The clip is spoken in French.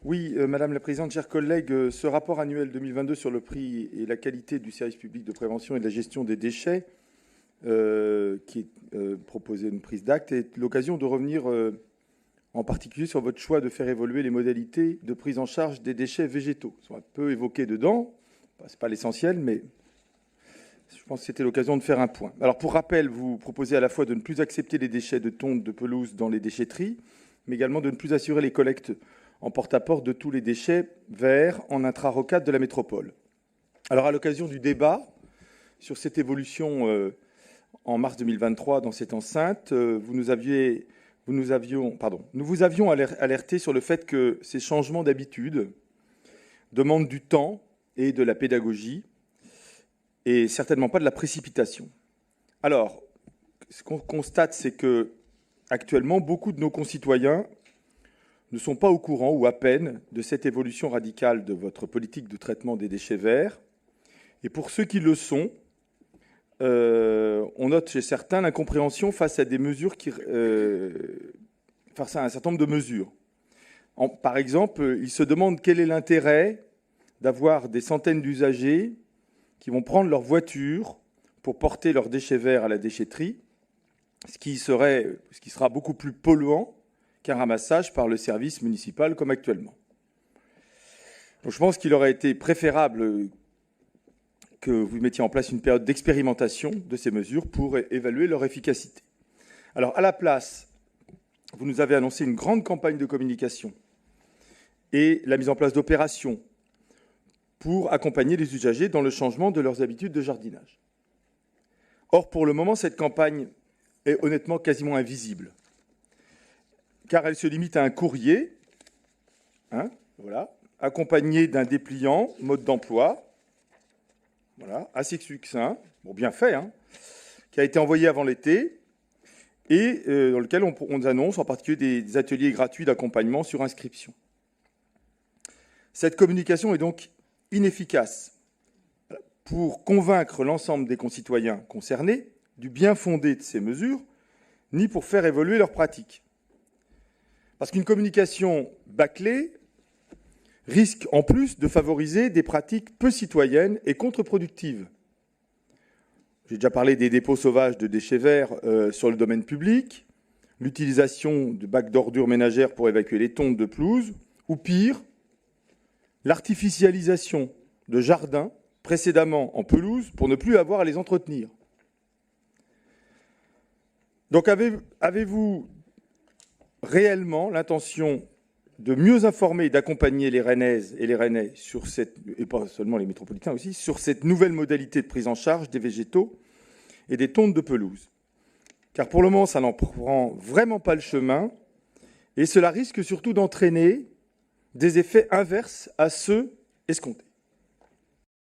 Oui, Madame la Présidente, chers collègues, ce rapport annuel 2022 sur le prix et la qualité du service public de prévention et de la gestion des déchets, qui est proposé une prise d'acte, est l'occasion de revenir en particulier sur votre choix de faire évoluer les modalités de prise en charge des déchets végétaux. Ils sont un peu évoqués dedans, ce n'est pas l'essentiel, mais je pense que c'était l'occasion de faire un point. Alors pour rappel, vous proposez à la fois de ne plus accepter les déchets de tonte de pelouse dans les déchetteries, mais également de ne plus assurer les collectes en porte-à-porte de tous les déchets verts en intra-rocade de la métropole. Alors, à l'occasion du débat sur cette évolution en mars 2023 dans cette enceinte, nous vous avions alerté sur le fait que ces changements d'habitude demandent du temps et de la pédagogie, et certainement pas de la précipitation. Alors, ce qu'on constate, c'est que actuellement, beaucoup de nos concitoyens ne sont pas au courant, ou à peine, de cette évolution radicale de votre politique de traitement des déchets verts. Et pour ceux qui le sont, on note chez certains l'incompréhension face à des mesures face à un certain nombre de mesures. Par exemple, ils se demandent quel est l'intérêt d'avoir des centaines d'usagers qui vont prendre leur voiture pour porter leurs déchets verts à la déchetterie, ce qui sera beaucoup plus polluant qu'un ramassage par le service municipal comme actuellement. Donc je pense qu'il aurait été préférable que vous mettiez en place une période d'expérimentation de ces mesures pour évaluer leur efficacité. Alors à la place, vous nous avez annoncé une grande campagne de communication et la mise en place d'opérations pour accompagner les usagers dans le changement de leurs habitudes de jardinage. Or, pour le moment, cette campagne est honnêtement quasiment invisible, car elle se limite à un courrier, accompagné d'un dépliant, mode d'emploi, assez succinct, bien fait, qui a été envoyé avant l'été, et dans lequel on annonce en particulier des ateliers gratuits d'accompagnement sur inscription. Cette communication est donc inefficace pour convaincre l'ensemble des concitoyens concernés du bien fondé de ces mesures, ni pour faire évoluer leurs pratiques. Parce qu'une communication bâclée risque en plus de favoriser des pratiques peu citoyennes et contre-productives. J'ai déjà parlé des dépôts sauvages de déchets verts sur le domaine public, l'utilisation de bacs d'ordures ménagères pour évacuer les tontes de pelouse, ou pire, l'artificialisation de jardins précédemment en pelouse pour ne plus avoir à les entretenir. Donc avez-vous réellement l'intention de mieux informer et d'accompagner les Rennaises et les Rennais sur et pas seulement les métropolitains aussi, sur cette nouvelle modalité de prise en charge des végétaux et des tontes de pelouse? Car pour le moment, ça n'en prend vraiment pas le chemin et cela risque surtout d'entraîner des effets inverses à ceux escomptés.